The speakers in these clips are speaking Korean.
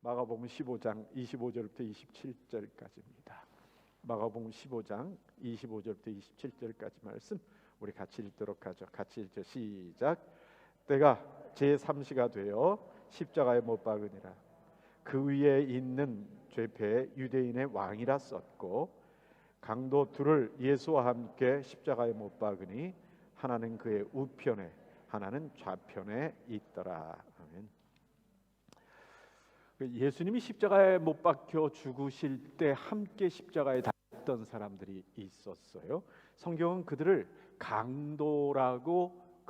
마가복음 15장 25절부터 27절까지입니다. 마가복음 15장 25절부터 27절까지 말씀 우리 같이 읽도록 하죠. 같이 읽죠. 시작. 때가 제3시가 되어 십자가에 못 박으니라. 그 위에 있는 죄패 유대인의 왕이라 썼고 강도 둘을 예수와 함께 십자가에 못 박으니 하나는 그의 우편에 하나는 좌편에 있더라. 아멘. 예수님이 십자가에 못 박혀 죽으실 때 함께 십자가에 달렸던 사람들이 있었어요. 성경은 그들을 강도라고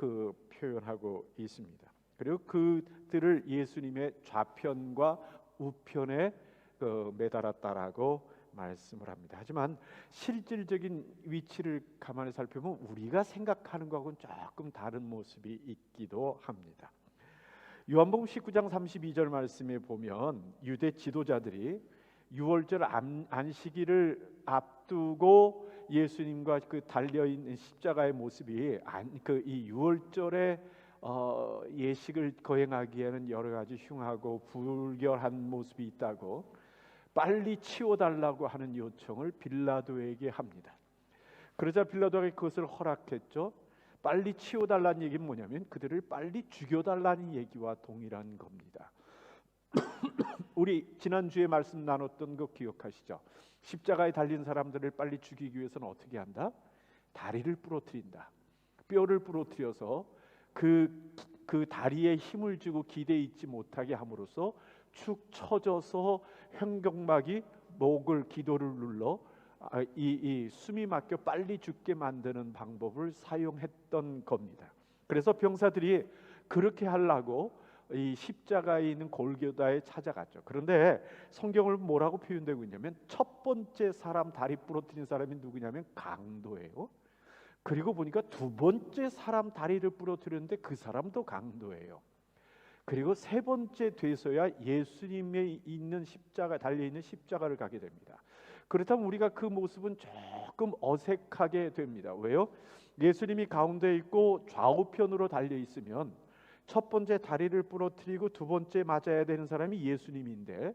표현하고 있습니다. 그리고 그들을 예수님의 좌편과 우편에 매달았다라고 말씀을 합니다. 하지만 실질적인 위치를 가만히 살펴보면 우리가 생각하는 것하고는 조금 다른 모습이 있기도 합니다. 요한복음 19장 32절 말씀에 보면 유대 지도자들이 유월절 안식일을 앞두고 예수님과 달려 있는 십자가의 모습이 이 유월절에 예식을 거행하기에는 여러 가지 흉하고 불결한 모습이 있다고 빨리 치워달라고 하는 요청을 빌라도에게 합니다. 그러자 빌라도가 그것을 허락했죠. 빨리 치워달라는 얘기는 뭐냐면 그들을 빨리 죽여달라는 얘기와 동일한 겁니다. 우리 지난주에 말씀 나눴던 거 기억하시죠? 십자가에 달린 사람들을 빨리 죽이기 위해서는 어떻게 한다? 다리를 부러뜨린다. 뼈를 부러뜨려서 그 다리에 힘을 주고 기대 있지 못하게 함으로써 축 처져서 횡격막이 목을 기도를 눌러 이 숨이 막혀 빨리 죽게 만드는 방법을 사용했던 겁니다. 그래서 병사들이 그렇게 하려고 이 십자가에 있는 골고다에 찾아갔죠. 그런데 성경을 뭐라고 표현되고 있냐면 첫 번째 사람 다리 부러뜨린 사람이 누구냐면 강도예요. 그리고 보니까 두 번째 사람 다리를 부러뜨렸는데 그 사람도 강도예요. 그리고 세 번째 돼서야 예수님의 있는 십자가 달려 있는 십자가를 가게 됩니다. 그렇다면 우리가 그 모습은 조금 어색하게 됩니다. 왜요? 예수님이 가운데 있고 좌우편으로 달려 있으면 첫 번째 다리를 부러뜨리고 두 번째 맞아야 되는 사람이 예수님인데,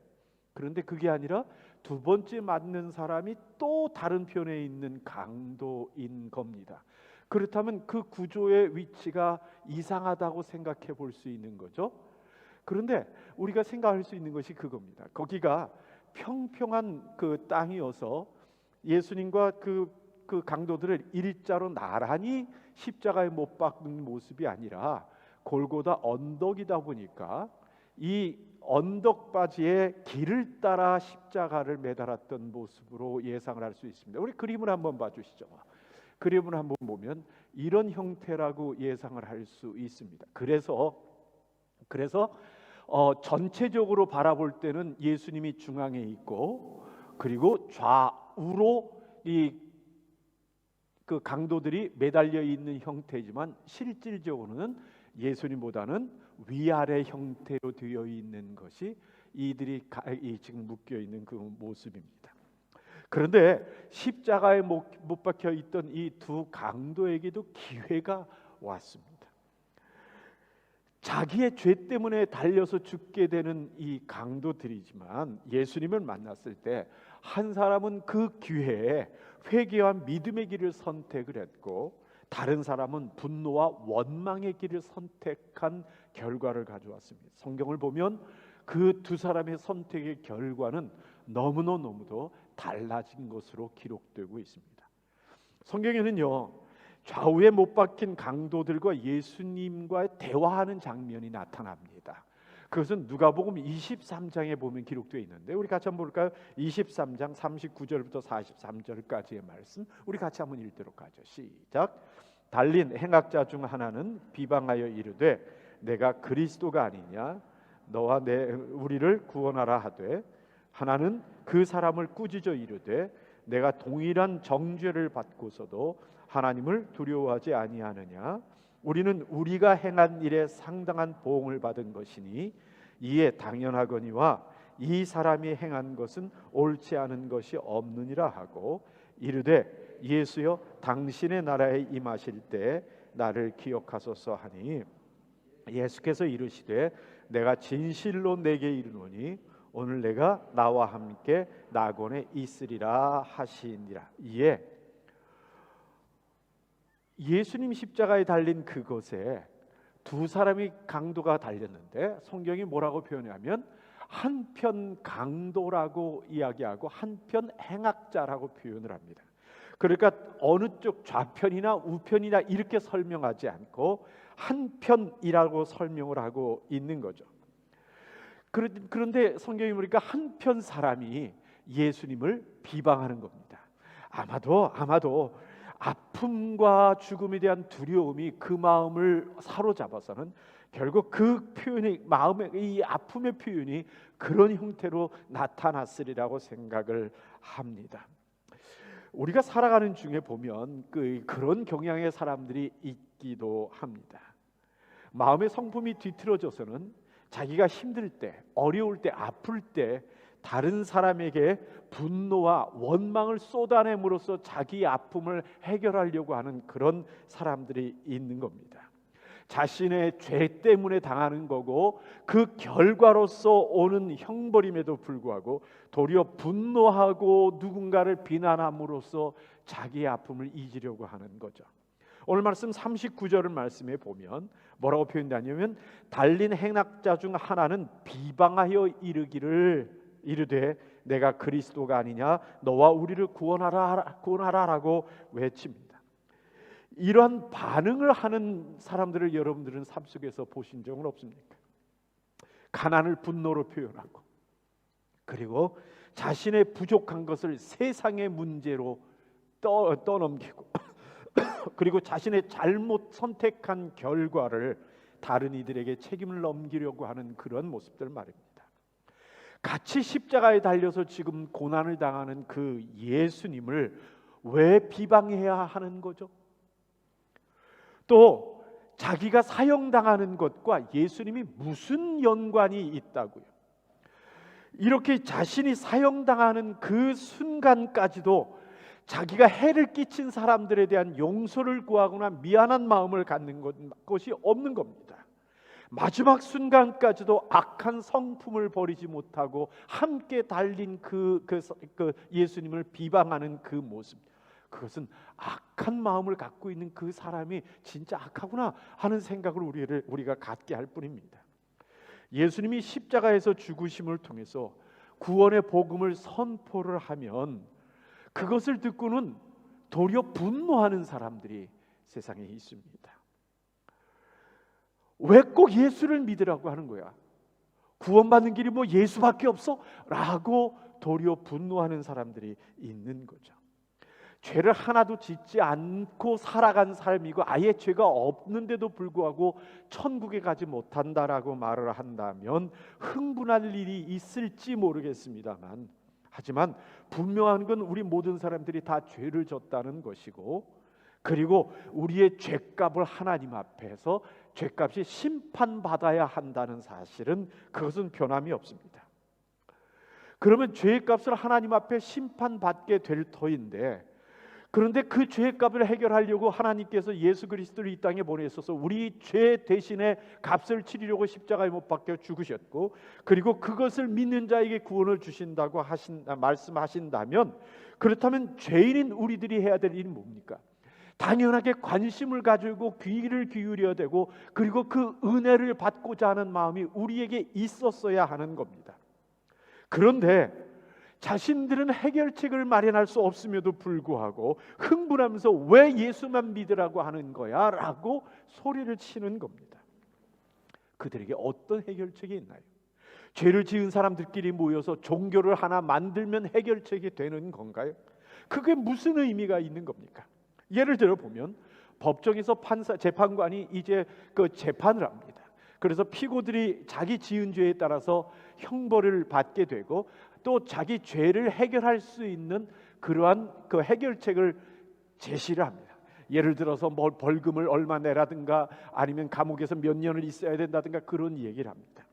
그런데 그게 아니라 두 번째 맞는 사람이 또 다른 편에 있는 강도인 겁니다. 그렇다면 그 구조의 위치가 이상하다고 생각해 볼 수 있는 거죠. 그런데 우리가 생각할 수 있는 것이 그겁니다. 거기가 평평한 그 땅이어서 예수님과 그 강도들을 일자로 나란히 십자가에 못 박는 모습이 아니라 골고다 언덕이다 보니까 이 언덕바지에 길을 따라 십자가를 매달았던 모습으로 예상을 할 수 있습니다. 우리 그림을 한번 봐주시죠. 그림을 한번 보면 이런 형태라고 예상을 할 수 있습니다. 그래서 전체적으로 바라볼 때는 예수님이 중앙에 있고 그리고 좌우로 그 강도들이 매달려 있는 형태지만 실질적으로는 예수님보다는 위아래 형태로 되어 있는 것이 이들이 지금 묶여 있는 그 모습입니다. 그런데 십자가에 못 박혀 있던 이 두 강도에게도 기회가 왔습니다. 자기의 죄 때문에 달려서 죽게 되는 이 강도들이지만 예수님을 만났을 때 한 사람은 그 기회에 회개와 믿음의 길을 선택을 했고 다른 사람은 분노와 원망의 길을 선택한 결과를 가져왔습니다. 성경을 보면 그 두 사람의 선택의 결과는 너무도 달라진 것으로 기록되고 있습니다. 성경에는요, 좌우에 못 박힌 강도들과 예수님과 대화하는 장면이 나타납니다. 그것은 누가복음 23장에 보면 기록되어 있는데 우리 같이 한번 볼까요? 23장 39절부터 43절까지의 말씀 우리 같이 한번 읽도록 하죠. 시작. 달린 행악자 중 하나는 비방하여 이르되 내가 그리스도가 아니냐 너와 우리를 구원하라 하되 하나는 그 사람을 꾸짖어 이르되 내가 동일한 정죄를 받고서도 하나님을 두려워하지 아니하느냐 우리는 우리가 행한 일에 상당한 보응을 받은 것이니 이에 당연하거니와 이 사람이 행한 것은 옳지 않은 것이 없느니라 하고 이르되 예수여 당신의 나라에 임하실 때 나를 기억하소서 하니 예수께서 이르시되 내가 진실로 내게 이르노니 오늘 내가 나와 함께 낙원에 있으리라 하시니라. 이에 예수님 십자가에 달린 그곳에 두 사람이 강도가 달렸는데 성경이 뭐라고 표현하면 한편 강도라고 이야기하고 한편 행악자라고 표현을 합니다. 그러니까 어느 쪽 좌편이나 우편이나 이렇게 설명하지 않고 한편이라고 설명을 하고 있는 거죠. 그런데 성경이 보니까 한편 사람이 예수님을 비방하는 겁니다. 아마도 아픔과 죽음에 대한 두려움이 그 마음을 사로잡아서는 결국 그 표현이 마음의 이 아픔의 표현이 그런 형태로 나타났으리라고 생각을 합니다. 우리가 살아가는 중에 보면 그런 경향의 사람들이 있기도 합니다. 마음의 성품이 뒤틀어져서는 자기가 힘들 때, 어려울 때, 아플 때 다른 사람에게 분노와 원망을 쏟아냄으로써 자기 아픔을 해결하려고 하는 그런 사람들이 있는 겁니다. 자신의 죄 때문에 당하는 거고 그 결과로서 오는 형벌임에도 불구하고 도리어 분노하고 누군가를 비난함으로써 자기의 아픔을 잊으려고 하는 거죠. 오늘 말씀 39절 말씀에 보면 뭐라고 표현되냐면 달린 행악자 중 하나는 비방하여 이르되 내가 그리스도가 아니냐 너와 우리를 구원하라라고 외칩니다. 이러한 반응을 하는 사람들을 여러분들은 삶 속에서 보신 적은 없습니까? 가난을 분노로 표현하고 그리고 자신의 부족한 것을 세상의 문제로 떠넘기고 그리고 자신의 잘못 선택한 결과를 다른 이들에게 책임을 넘기려고 하는 그런 모습들 말입니다. 같이 십자가에 달려서 지금 고난을 당하는 그 예수님을 왜 비방해야 하는 거죠? 또 자기가 사형당하는 것과 예수님이 무슨 연관이 있다고요? 이렇게 자신이 사형당하는 그 순간까지도 자기가 해를 끼친 사람들에 대한 용서를 구하거나 미안한 마음을 갖는 것이 없는 겁니다. 마지막 순간까지도 악한 성품을 버리지 못하고 함께 달린 그 예수님을 비방하는 그 모습, 그것은 악한 마음을 갖고 있는 그 사람이 진짜 악하구나 하는 생각을 우리가 갖게 할 뿐입니다. 예수님이 십자가에서 죽으심을 통해서 구원의 복음을 선포를 하면 그것을 듣고는 도리어 분노하는 사람들이 세상에 있습니다. 왜 꼭 예수를 믿으라고 하는 거야? 구원받는 길이 뭐 예수밖에 없어? 라고 도리어 분노하는 사람들이 있는 거죠. 죄를 하나도 짓지 않고 살아간 삶이고 아예 죄가 없는데도 불구하고 천국에 가지 못한다라고 말을 한다면 흥분할 일이 있을지 모르겠습니다만, 하지만 분명한 건 우리 모든 사람들이 다 죄를 졌다는 것이고, 그리고 우리의 죄값을 하나님 앞에서 죄값이 심판받아야 한다는 사실은 그것은 변함이 없습니다. 그러면 죄값을 하나님 앞에 심판받게 될 터인데, 그런데 그 죄값을 해결하려고 하나님께서 예수 그리스도를 이 땅에 보내셔서 우리 죄 대신에 값을 치르려고 십자가에 못 박혀 죽으셨고, 그리고 그것을 믿는 자에게 구원을 주신다고 말씀하신다면, 그렇다면 죄인인 우리들이 해야 될 일이 뭡니까? 당연하게 관심을 가지고 귀를 기울여야 되고, 그리고 그 은혜를 받고자 하는 마음이 우리에게 있었어야 하는 겁니다. 그런데 자신들은 해결책을 마련할 수 없음에도 불구하고 흥분하면서 왜 예수만 믿으라고 하는 거야? 라고 소리를 치는 겁니다. 그들에게 어떤 해결책이 있나요? 죄를 지은 사람들끼리 모여서 종교를 하나 만들면 해결책이 되는 건가요? 그게 무슨 의미가 있는 겁니까? 예를 들어 보면 법정에서 재판관이 이제 그 재판을 합니다. 그래서 피고들이 자기 지은 죄에 따라서 형벌을 받게 되고, 또 자기 죄를 해결할 수 있는 그러한 그 해결책을 제시를 합니다. 예를 들어서 뭐 벌금을 얼마 내라든가 아니면 감옥에서 몇 년을 있어야 된다든가 그런 얘기를 합니다.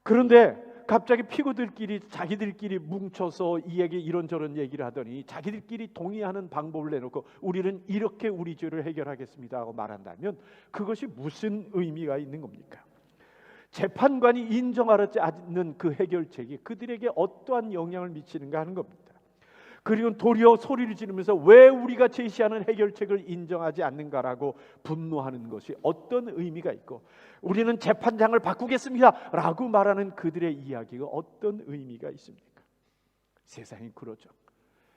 그런데 갑자기 피고들끼리 자기들끼리 뭉쳐서 이 얘기 이런저런 얘기를 하더니 자기들끼리 동의하는 방법을 내놓고 우리는 이렇게 우리 죄를 해결하겠습니다 하고 말한다면 그것이 무슨 의미가 있는 겁니까? 재판관이 인정하지 않는 그 해결책이 그들에게 어떠한 영향을 미치는가 하는 겁니다. 그리고 도리어 소리를 지르면서 왜 우리가 제시하는 해결책을 인정하지 않는가라고 분노하는 것이 어떤 의미가 있고, 우리는 재판장을 바꾸겠습니다 라고 말하는 그들의 이야기가 어떤 의미가 있습니까? 세상이 그러죠.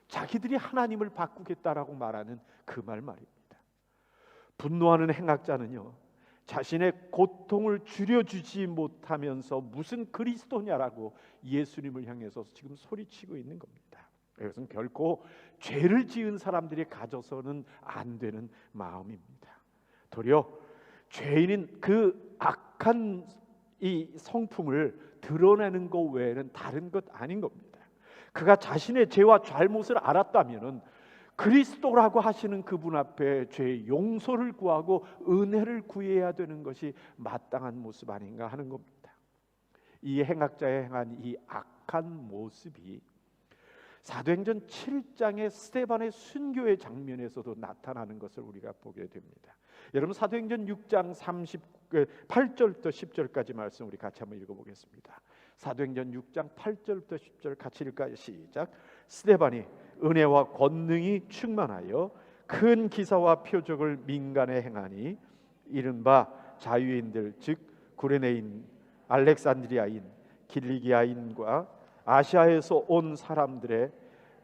자기들이 하나님을 바꾸겠다라고 말하는 그 말입니다. 분노하는 행악자는요, 자신의 고통을 줄여주지 못하면서 무슨 그리스도냐라고 예수님을 향해서 지금 소리치고 있는 겁니다. 이것은 결코 죄를 지은 사람들이 가져서는 안 되는 마음입니다. 도리어 죄인인 그 악한 이 성품을 드러내는 것 외에는 다른 것 아닌 겁니다. 그가 자신의 죄와 잘못을 알았다면은 그리스도라고 하시는 그분 앞에 죄의 용서를 구하고 은혜를 구해야 되는 것이 마땅한 모습 아닌가 하는 겁니다. 이 행악자의 행한 이 악한 모습이 사도행전 7장의 스데반의 순교의 장면에서도 나타나는 것을 우리가 보게 됩니다. 여러분, 사도행전 6장 8절부터 10절까지 말씀 우리 같이 한번 읽어보겠습니다. 사도행전 6장 8절부터 10절 같이 읽을까요? 시작. 스데반이 은혜와 권능이 충만하여 큰 기사와 표적을 민간에 행하니 이른바 자유인들 즉 구레네인, 알렉산드리아인, 길리기아인과 아시아에서 온 사람들의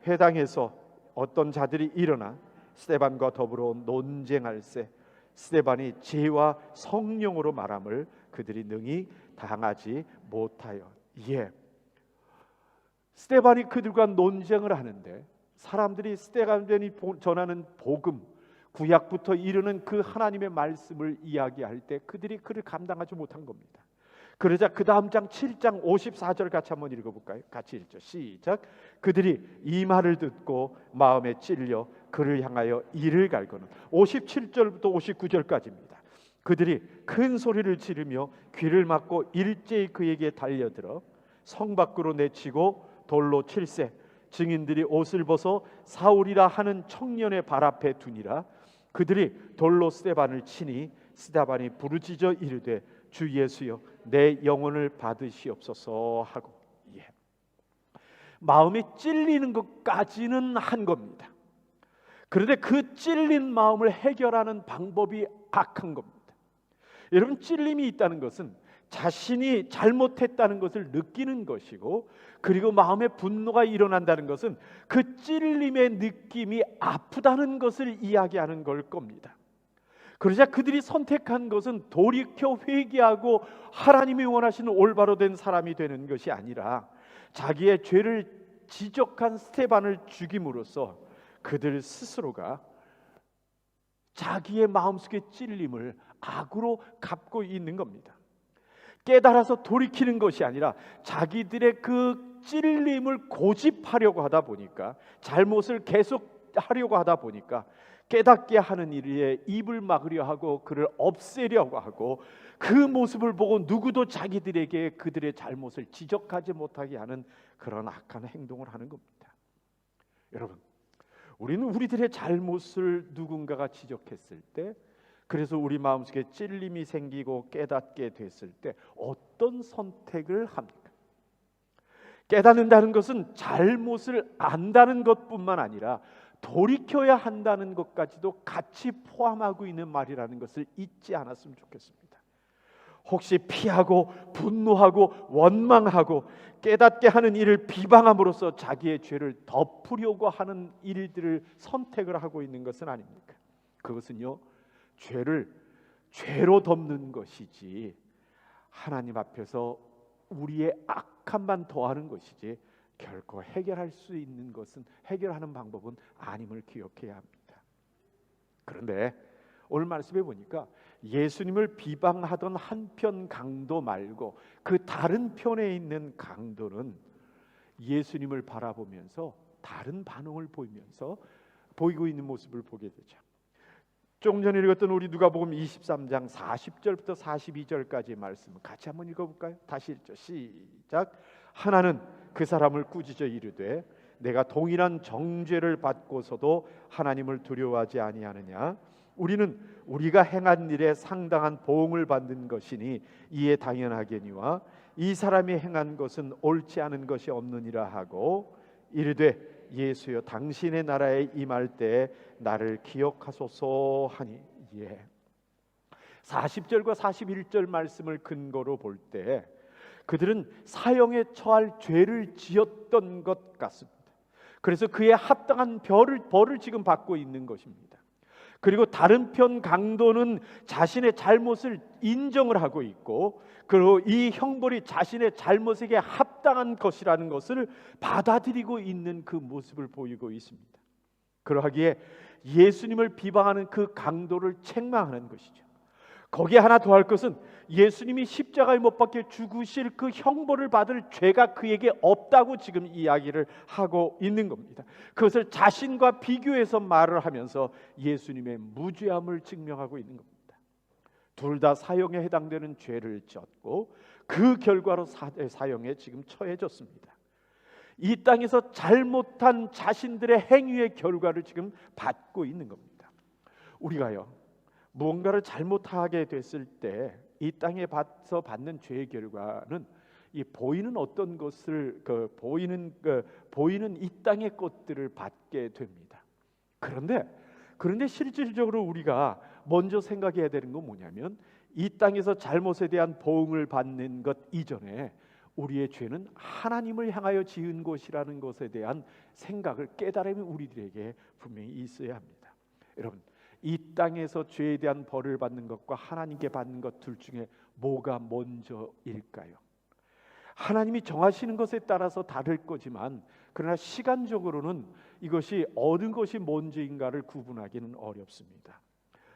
회당에서 어떤 자들이 일어나 스데반과 더불어 논쟁할세 스데반이 지혜와 성령으로 말함을 그들이 능히 당하지 못하여. 스데반이 그들과 논쟁을 하는데 사람들이 스데반이 전하는 복음, 구약부터 이르는 그 하나님의 말씀을 이야기할 때 그들이 그를 감당하지 못한 겁니다. 그러자 그 다음 장 7장 54절 같이 한번 읽어볼까요? 같이 읽죠. 시작. 그들이 이 말을 듣고 마음에 찔려 그를 향하여 이를 갈거는 57절부터 59절까지입니다. 그들이 큰 소리를 지르며 귀를 막고 일제히 그에게 달려들어 성 밖으로 내치고 돌로 칠세 증인들이 옷을 벗어 사울이라 하는 청년의 발 앞에 두니라. 그들이 돌로 스데반을 치니 스데반이 부르짖어 이르되 주 예수여 내 영혼을 받으시옵소서 하고. 마음이 찔리는 것까지는 한 겁니다. 그런데 그 찔린 마음을 해결하는 방법이 악한 겁니다. 여러분, 찔림이 있다는 것은 자신이 잘못했다는 것을 느끼는 것이고, 그리고 마음에 분노가 일어난다는 것은 그 찔림의 느낌이 아프다는 것을 이야기하는 걸 겁니다. 그러자 그들이 선택한 것은 돌이켜 회개하고 하나님이 원하시는 올바로 된 사람이 되는 것이 아니라 자기의 죄를 지적한 스데반을 죽임으로써 그들 스스로가 자기의 마음속의 찔림을 악으로 갚고 있는 겁니다. 깨달아서 돌이키는 것이 아니라 자기들의 그 찔림을 고집하려고 하다 보니까, 잘못을 계속 하려고 하다 보니까 깨닫게 하는 일에 입을 막으려 하고 그를 없애려고 하고, 그 모습을 보고 누구도 자기들에게 그들의 잘못을 지적하지 못하게 하는 그런 악한 행동을 하는 겁니다. 여러분, 우리는 우리들의 잘못을 누군가가 지적했을 때, 그래서 우리 마음속에 찔림이 생기고 깨닫게 됐을 때 어떤 선택을 합니까? 깨닫는다는 것은 잘못을 안다는 것뿐만 아니라 돌이켜야 한다는 것까지도 같이 포함하고 있는 말이라는 것을 잊지 않았으면 좋겠습니다. 혹시 피하고 분노하고 원망하고 깨닫게 하는 일을 비방함으로써 자기의 죄를 덮으려고 하는 일들을 선택을 하고 있는 것은 아닙니까? 그것은요, 죄를 죄로 덮는 것이지 하나님 앞에서 우리의 악함만 더하는 것이지 결코 해결할 수 있는 것은, 해결하는 방법은 아님을 기억해야 합니다. 그런데 오늘 말씀에 보니까 예수님을 비방하던 한편 강도 말고 그 다른 편에 있는 강도는 예수님을 바라보면서 다른 반응을 보이고 있는 모습을 보게 되죠. 조금 전에 읽었던 우리 누가복음 23장 40절부터 42절까지의 말씀을 같이 한번 읽어볼까요? 다시 읽죠. 시작. 하나는 그 사람을 꾸짖어 이르되 내가 동일한 정죄를 받고서도 하나님을 두려워하지 아니하느냐? 우리는 우리가 행한 일에 상당한 보응을 받는 것이니 이에 당연하겠니와 이 사람이 행한 것은 옳지 않은 것이 없느니라 하고 이르되 예수여 당신의 나라에 임할 때에 나를 기억하소서 하니. 40절과 41절 말씀을 근거로 볼 때 그들은 사형에 처할 죄를 지었던 것 같습니다. 그래서 그에 합당한 벌을 지금 받고 있는 것입니다. 그리고 다른 편 강도는 자신의 잘못을 인정을 하고 있고, 그리고 이 형벌이 자신의 잘못에게 합당한 것이라는 것을 받아들이고 있는 그 모습을 보이고 있습니다. 그러하기에 예수님을 비방하는 그 강도를 책망하는 것이죠. 거기에 하나 더 할 것은 예수님이 십자가에 못 박혀 죽으실 그 형벌을 받을 죄가 그에게 없다고 지금 이야기를 하고 있는 겁니다. 그것을 자신과 비교해서 말을 하면서 예수님의 무죄함을 증명하고 있는 겁니다. 둘 다 사형에 해당되는 죄를 지었고 그 결과로 사형에 지금 처해졌습니다. 이 땅에서 잘못한 자신들의 행위의 결과를 지금 받고 있는 겁니다. 우리가요 무언가를 잘못하게 됐을 때 이 땅에 받는 죄의 결과는 이 보이는 어떤 것을 보이는 이 땅의 것들을 받게 됩니다. 그런데 실질적으로 우리가 먼저 생각해야 되는 건 뭐냐면 이 땅에서 잘못에 대한 보응을 받는 것 이전에 우리의 죄는 하나님을 향하여 지은 것이라는 것에 대한 생각을 깨달음이 우리들에게 분명히 있어야 합니다. 여러분, 이 땅에서 죄에 대한 벌을 받는 것과 하나님께 받는 것 둘 중에 뭐가 먼저일까요? 하나님이 정하시는 것에 따라서 다를 거지만 그러나 시간적으로는 이것이 어느 것이 먼저인가를 구분하기는 어렵습니다.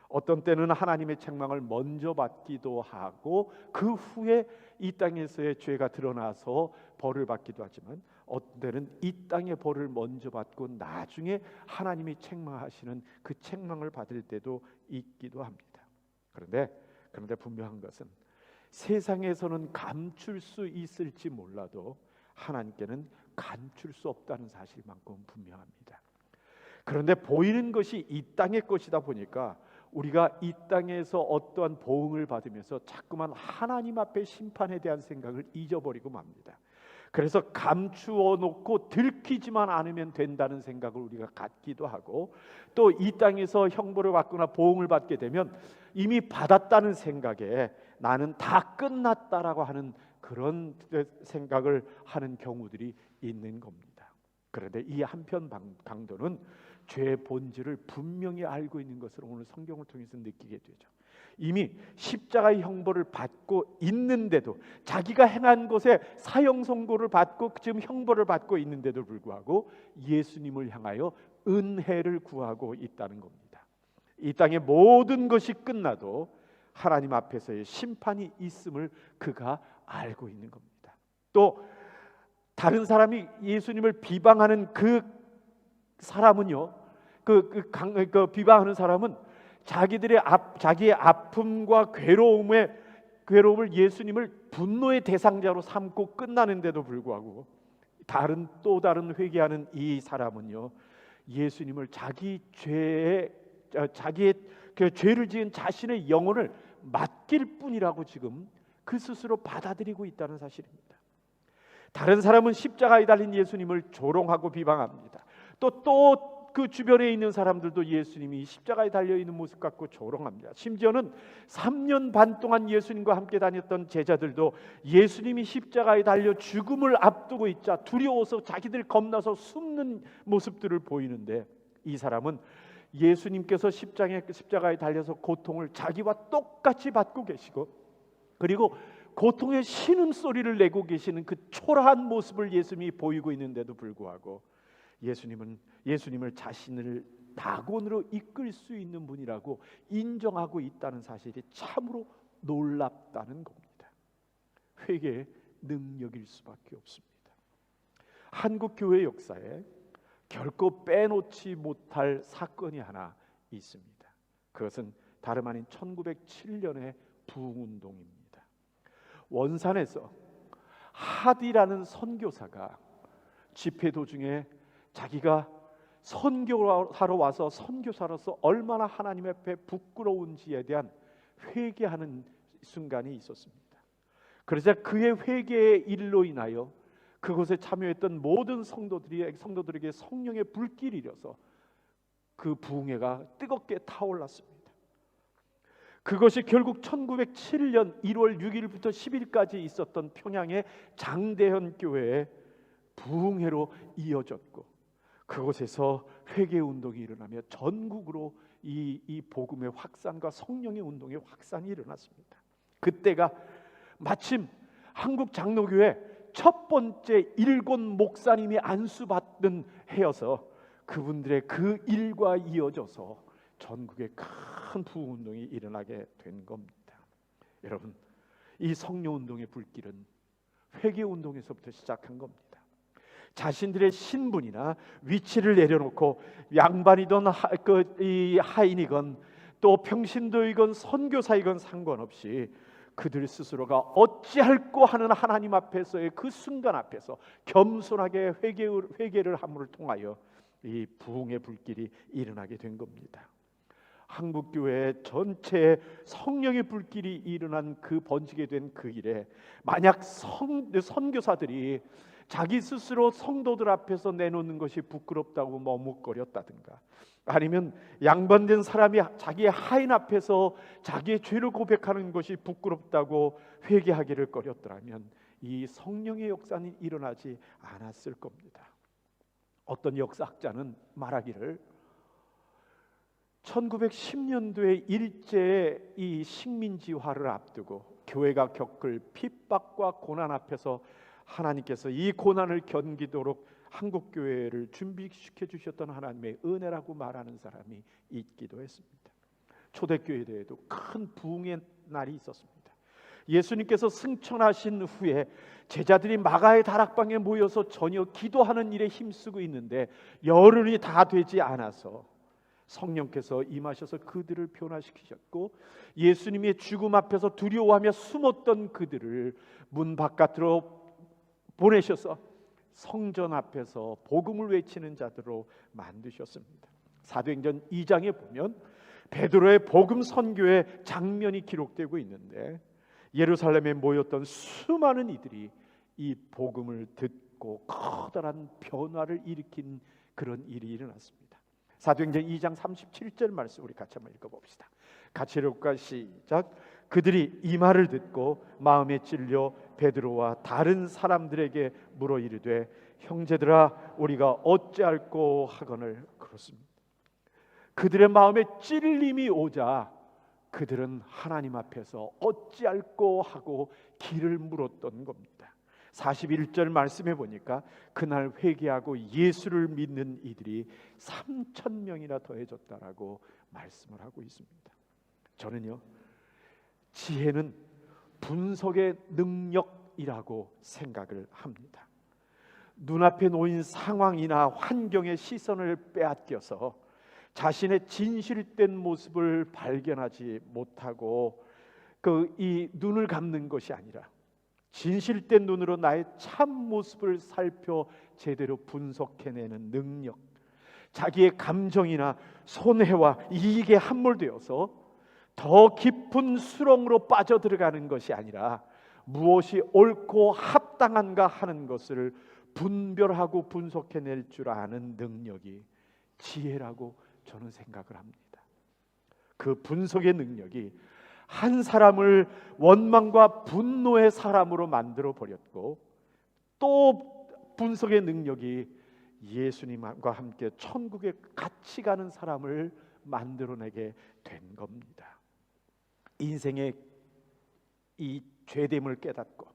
어떤 때는 하나님의 책망을 먼저 받기도 하고 그 후에 이 땅에서의 죄가 드러나서 벌을 받기도 하지만 어떤 때는 이 땅의 벌을 먼저 받고 나중에 하나님이 책망하시는 그 책망을 받을 때도 있기도 합니다. 그런데 분명한 것은 세상에서는 감출 수 있을지 몰라도 하나님께는 감출 수 없다는 사실만큼 분명합니다. 그런데 보이는 것이 이 땅의 것이다 보니까 우리가 이 땅에서 어떠한 보응을 받으면서 자꾸만 하나님 앞에 심판에 대한 생각을 잊어버리고 맙니다. 그래서 감추어 놓고 들키지만 않으면 된다는 생각을 우리가 갖기도 하고 또 이 땅에서 형벌을 받거나 보응을 받게 되면 이미 받았다는 생각에 나는 다 끝났다라고 하는 그런 생각을 하는 경우들이 있는 겁니다. 그런데 이 한편 강도는 죄의 본질을 분명히 알고 있는 것을 오늘 성경을 통해서 느끼게 되죠. 이미 십자가의 형벌을 받고 있는데도 자기가 행한 것에 사형 선고를 받고 지금 형벌을 받고 있는데도 불구하고 예수님을 향하여 은혜를 구하고 있다는 겁니다. 이 땅의 모든 것이 끝나도 하나님 앞에서의 심판이 있음을 그가 알고 있는 겁니다. 또 다른 사람이 예수님을 비방하는 그 사람은요, 비방하는 사람은 자기의 아픔과 괴로움을 예수님을 분노의 대상자로 삼고 끝나는데도 불구하고 또 다른 회개하는 이 사람은요, 예수님을 자기의 죄를 지은 자신의 영혼을 맡길 뿐이라고 지금 그 스스로 받아들이고 있다는 사실입니다. 다른 사람은 십자가에 달린 예수님을 조롱하고 비방합니다. 또 그 주변에 있는 사람들도 예수님이 십자가에 달려있는 모습 갖고 조롱합니다. 심지어는 3년 반 동안 예수님과 함께 다녔던 제자들도 예수님이 십자가에 달려 죽음을 앞두고 있자 두려워서 자기들 겁나서 숨는 모습들을 보이는데 이 사람은 예수님께서 십자가에 달려서 고통을 자기와 똑같이 받고 계시고 그리고 고통의 신음소리를 내고 계시는 그 초라한 모습을 예수님이 보이고 있는데도 불구하고 예수님을 자신을 낙원으로 이끌 수 있는 분이라고 인정하고 있다는 사실이 참으로 놀랍다는 겁니다. 회개의 능력일 수밖에 없습니다. 한국 교회 역사에 결코 빼놓지 못할 사건이 하나 있습니다. 그것은 다름 아닌 1907년의 부흥운동입니다. 원산에서 하디라는 선교사가 집회 도중에 자기가 선교하러 와서 선교사로서 얼마나 하나님 앞에 부끄러운지에 대한 회개하는 순간이 있었습니다. 그러자 그의 회개의 일로 인하여 그곳에 참여했던 모든 성도들에게 성령의 불길이 일어서 그 부흥회가 뜨겁게 타올랐습니다. 그것이 결국 1907년 1월 6일부터 10일까지 있었던 평양의 장대현 교회의 부흥회로 이어졌고, 그곳에서 회개 운동이 일어나며 전국으로 이 복음의 확산과 성령의 운동의 확산이 일어났습니다. 그때가 마침 한국 장로교회 첫 번째 일곱 목사님이 안수받는 해여서 그분들의 그 일과 이어져서 전국에 큰 부흥운동이 일어나게 된 겁니다. 여러분, 이 성령운동의 불길은 회개운동에서부터 시작한 겁니다. 자신들의 신분이나 위치를 내려놓고 양반이든 하인이건 또 평신도이건 선교사이건 상관없이 그들 스스로가 어찌할꼬 하는 하나님 앞에서의 그 순간 앞에서 겸손하게 회개를 함을 통하여 이 부흥의 불길이 일어나게 된 겁니다. 한국교회 전체에 성령의 불길이 일어난 그 번지게 된 그 일에 만약 선교사들이 자기 스스로 성도들 앞에서 내놓는 것이 부끄럽다고 머뭇거렸다든가, 아니면 양반된 사람이 자기의 하인 앞에서 자기의 죄를 고백하는 것이 부끄럽다고 회개하기를 꺼렸더라면 이 성령의 역사는 일어나지 않았을 겁니다. 어떤 역사학자는 말하기를 1910년도에 일제의 이 식민지화를 앞두고 교회가 겪을 핍박과 고난 앞에서 하나님께서 이 고난을 견디도록 한국 교회를 준비시켜 주셨던 하나님의 은혜라고 말하는 사람이 있기도 했습니다. 초대교회에도 큰 부흥의 날이 있었습니다. 예수님께서 승천하신 후에 제자들이 마가의 다락방에 모여서 전혀 기도하는 일에 힘쓰고 있는데 열흘이 다 되지 않아서 성령께서 임하셔서 그들을 변화시키셨고, 예수님의 죽음 앞에서 두려워하며 숨었던 그들을 문 바깥으로 보내셔서 성전 앞에서 복음을 외치는 자들로 만드셨습니다. 사도행전 2장에 보면 베드로의 복음 선교의 장면이 기록되고 있는데, 예루살렘에 모였던 수많은 이들이 이 복음을 듣고 커다란 변화를 일으킨 그런 일이 일어났습니다. 사도행전 2장 37절 말씀 우리 같이 한번 읽어봅시다. 같이 읽을까? 시작. 그들이 이 말을 듣고 마음에 찔려 베드로와 다른 사람들에게 물어 이르되 형제들아 우리가 어찌할꼬 하거늘. 그렇습니다. 그들의 마음에 찔림이 오자 그들은 하나님 앞에서 어찌할꼬 하고 길을 물었던 겁니다. 41절 말씀해 보니까 그날 회개하고 예수를 믿는 이들이 3,000명이나 더해졌다라고 말씀을 하고 있습니다. 저는요, 지혜는 분석의 능력이라고 생각을 합니다. 눈앞에 놓인 상황이나 환경의 시선을 빼앗겨서 자신의 진실된 모습을 발견하지 못하고 이 눈을 감는 것이 아니라 진실된 눈으로 나의 참 모습을 살펴 제대로 분석해내는 능력, 자기의 감정이나 손해와 이익에 함몰되어서 더 깊은 수렁으로 빠져들어가는 것이 아니라 무엇이 옳고 합당한가 하는 것을 분별하고 분석해낼 줄 아는 능력이 지혜라고 저는 생각을 합니다. 그 분석의 능력이 한 사람을 원망과 분노의 사람으로 만들어 버렸고, 또 분석의 능력이 예수님과 함께 천국에 같이 가는 사람을 만들어내게 된 겁니다. 인생의 이 죄됨을 깨닫고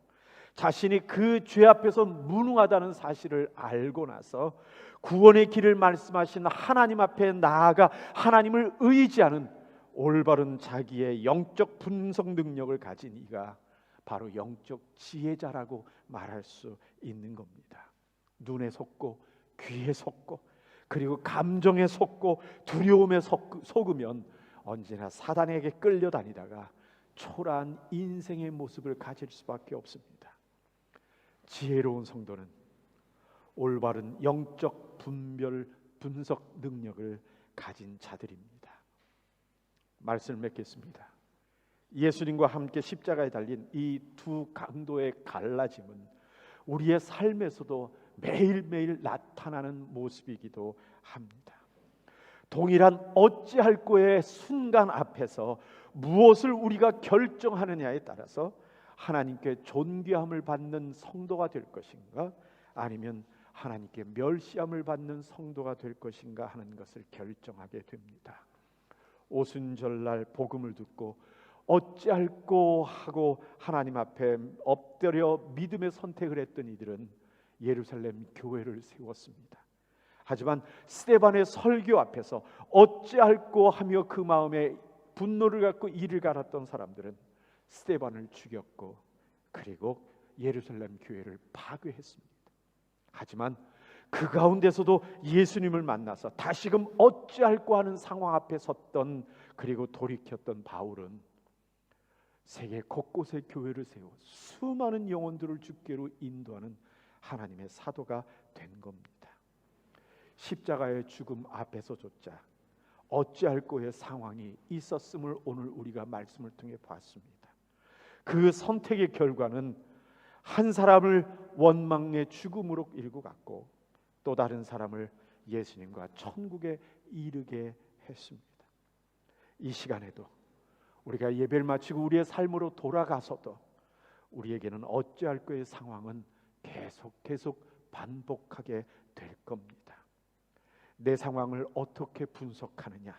자신이 그 죄 앞에서 무능하다는 사실을 알고 나서 구원의 길을 말씀하신 하나님 앞에 나아가 하나님을 의지하는 올바른 자기의 영적 분석 능력을 가진 이가 바로 영적 지혜자라고 말할 수 있는 겁니다. 눈에 속고 귀에 속고 그리고 감정에 속고 두려움에 속으면 언제나 사단에게 끌려다니다가 초라한 인생의 모습을 가질 수밖에 없습니다. 지혜로운 성도는 올바른 영적 분별 분석 능력을 가진 자들입니다. 말씀을 맺겠습니다. 예수님과 함께 십자가에 달린 이 두 강도의 갈라짐은 우리의 삶에서도 매일매일 나타나는 모습이기도 합니다. 동일한 어찌할꼬의 순간 앞에서 무엇을 우리가 결정하느냐에 따라서 하나님께 존귀함을 받는 성도가 될 것인가, 아니면 하나님께 멸시함을 받는 성도가 될 것인가 하는 것을 결정하게 됩니다. 오순절날 복음을 듣고 어찌할꼬 하고 하나님 앞에 엎드려 믿음의 선택을 했던 이들은 예루살렘 교회를 세웠습니다. 하지만 스데반의 설교 앞에서 어찌할꼬 하며 그 마음에 분노를 갖고 이를 갈았던 사람들은 스데반을 죽였고 그리고 예루살렘 교회를 파괴했습니다. 하지만 그 가운데서도 예수님을 만나서 다시금 어찌할꼬 하는 상황 앞에 섰던, 그리고 돌이켰던 바울은 세계 곳곳에 교회를 세워 수많은 영혼들을 주께로 인도하는 하나님의 사도가 된 겁니다. 십자가의 죽음 앞에서조차 어찌할꼬의 상황이 있었음을 오늘 우리가 말씀을 통해 봤습니다. 그 선택의 결과는 한 사람을 원망의 죽음으로 이르고 갔고 또 다른 사람을 예수님과 천국에 이르게 했습니다. 이 시간에도 우리가 예배를 마치고 우리의 삶으로 돌아가서도 우리에게는 어찌할꼬의 상황은 계속 반복하게 될 겁니다. 내 상황을 어떻게 분석하느냐,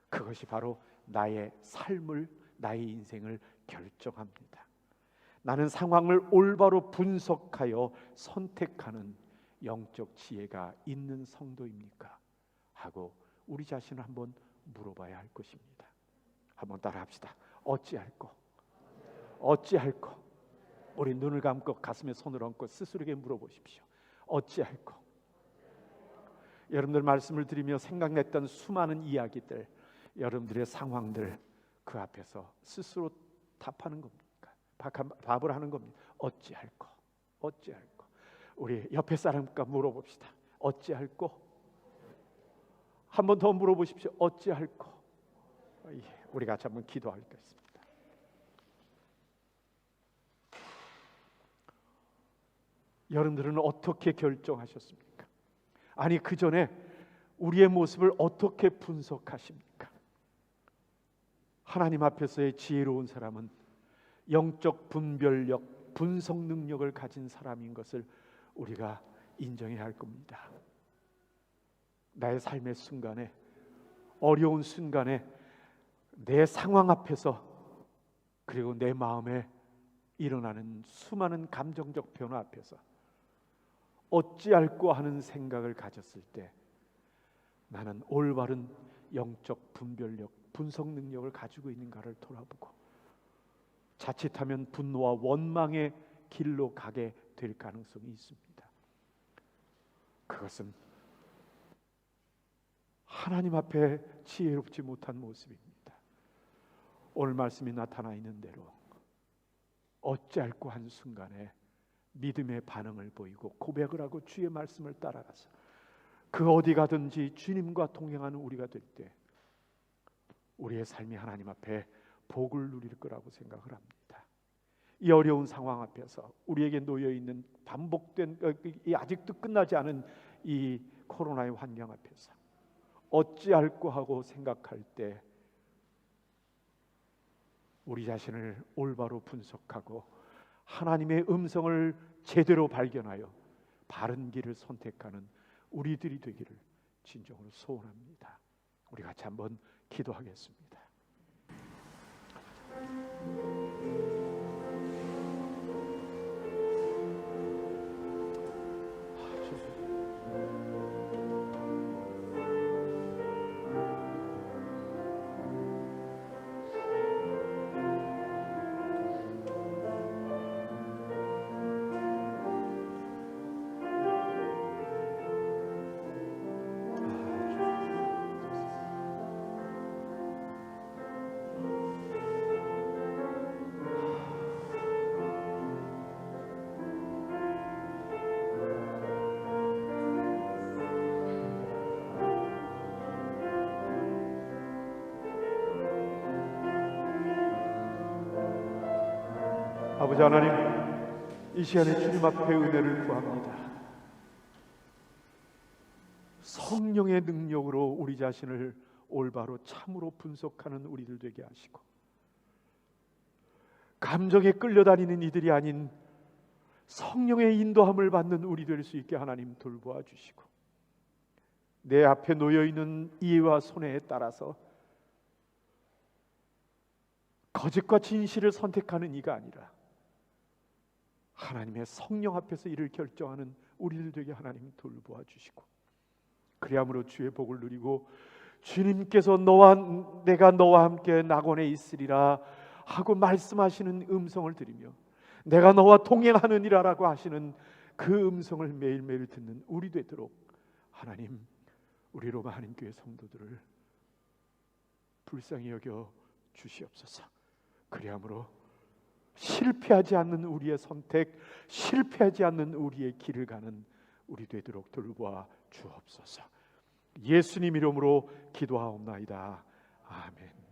그것이 바로 나의 삶을, 나의 인생을 결정합니다. 나는 상황을 올바로 분석하여 선택하는 영적 지혜가 있는 성도입니까? 하고 우리 자신을 한번 물어봐야 할 것입니다. 한번 따라합시다. 어찌할꼬? 우리 눈을 감고 가슴에 손을 얹고 스스로에게 물어보십시오. 어찌할꼬? 여러분들 말씀을 드리며 생각냈던 수많은 이야기들, 여러분들의 상황들, 그 앞에서 스스로 답하는 겁니까? 답을 하는 겁니다. 어찌할꼬? 우리 옆에 사람과 물어봅시다. 어찌할꼬? 한 번 더 물어보십시오. 어찌할꼬? 우리 같이 한번 기도하겠습니다. 여러분들은 어떻게 결정하셨습니까? 아니, 그 전에 우리의 모습을 어떻게 분석하십니까? 하나님 앞에서의 지혜로운 사람은 영적 분별력, 분석 능력을 가진 사람인 것을 우리가 인정해야 할 겁니다. 나의 삶의 순간에, 어려운 순간에, 내 상황 앞에서, 그리고 내 마음에 일어나는 수많은 감정적 변화 앞에서 어찌할꼬 하는 생각을 가졌을 때 나는 올바른 영적 분별력, 분석 능력을 가지고 있는가를 돌아보고 자칫하면 분노와 원망의 길로 가게 될 가능성이 있습니다. 그것은 하나님 앞에 지혜롭지 못한 모습입니다. 오늘 말씀이 나타나 있는 대로 어찌할꼬 한 순간에 믿음의 반응을 보이고 고백을 하고 주의 말씀을 따라가서 그 어디 가든지 주님과 동행하는 우리가 될 때 우리의 삶이 하나님 앞에 복을 누릴 거라고 생각을 합니다. 이 어려운 상황 앞에서 우리에게 놓여 있는 반복된 아직도 끝나지 않은 이 코로나의 환경 앞에서 어찌할꼬 하고 생각할 때 우리 자신을 올바로 분석하고 하나님의 음성을 제대로 발견하여 바른 길을 선택하는 우리들이 되기를 진정으로 소원합니다. 우리 같이 한번 기도하겠습니다. 아버지 하나님, 이 시간에 주님 앞에 은혜를 구합니다. 성령의 능력으로 우리 자신을 올바로 참으로 분석하는 우리들 되게 하시고, 감정에 끌려다니는 이들이 아닌 성령의 인도함을 받는 우리 될 수 있게 하나님 돌보아 주시고, 내 앞에 놓여있는 이해와 손해에 따라서 거짓과 진실을 선택하는 이가 아니라 하나님의 성령 앞에서 이를 결정하는 우리들 되게 하나님 돌보아 주시고, 그리함으로 주의 복을 누리고 주님께서 내가 너와 함께 낙원에 있으리라 하고 말씀하시는 음성을 들으며 내가 너와 동행하느니라라고 하시는 그 음성을 매일매일 듣는 우리 되도록 하나님, 우리 로마 한인교회 성도들을 불쌍히 여겨 주시옵소서. 그리함으로 실패하지 않는 우리의 선택, 실패하지 않는 우리의 길을 가는 우리 되도록 돌보아 주옵소서. 예수님 이름으로 기도하옵나이다. 아멘.